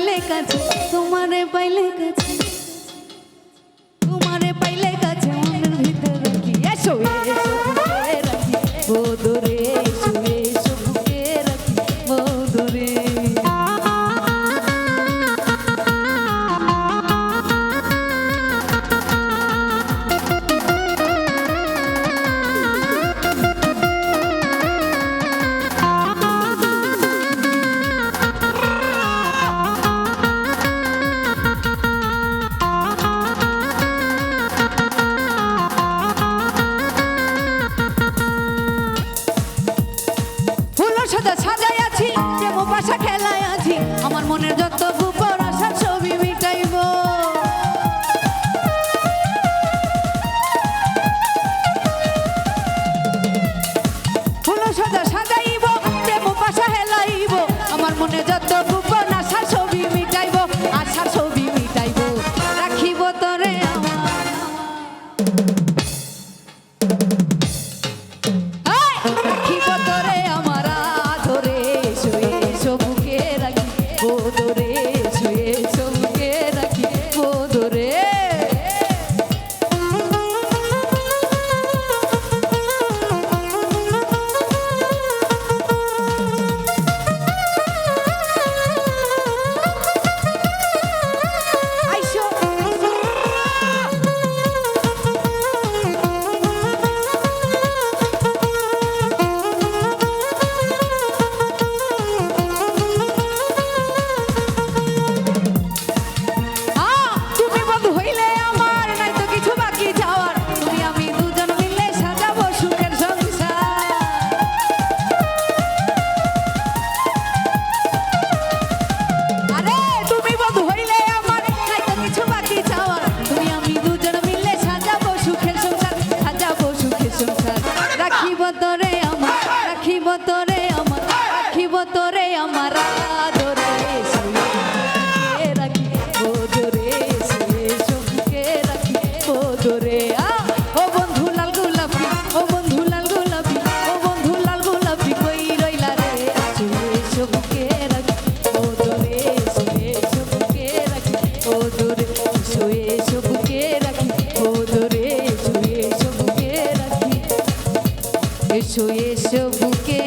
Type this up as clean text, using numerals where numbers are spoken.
পাইলে কাছে, তোমারে পাইলে কাছে, তোমারে পাইলে কাছে মনের ভিতর রাখি। এসো এসো বুকে রাখি বধুরে, এসো এসো বুকে রাখি বধুরে। সাজা সাজাই আছি, প্রেম পাশা খেলায় আছি, আমার মনের যত গোপন আশা ছবি মিটাইব। ফুল সাজা সাজাইব, প্রেম পাশা হেলাইব, আমার মনে যত গোপন আশা ছবি মিটাইব, আশা ছবি মিটাইব। রাখিব তোরে আমার, রাখিব তোরে আমার আদরে, এসো এসো বুকে রাখি বধুরে, এসো এসো বুকে রাখি বধুরে। তোরে আমার, রাখিব তোরে আমার, রাখিব তোরে আমার আদরে, এসো বুকে রাখি বধুরে, এসো এসো বুকে রাখি বধুরে। ও বন্ধু লাল গোলাপি, ও বন্ধু লাল গোলাপি, ও বন্ধু লাল গোলাপি কই রইলা রে, এসো এসো বুকে রাখি বধুরে, এসো এসো বুকে রাখি বধুরে, এসো এসো বুকে রাখি বধুরে, এসো এসো বুকে রাখি, এসো এসো বুকে।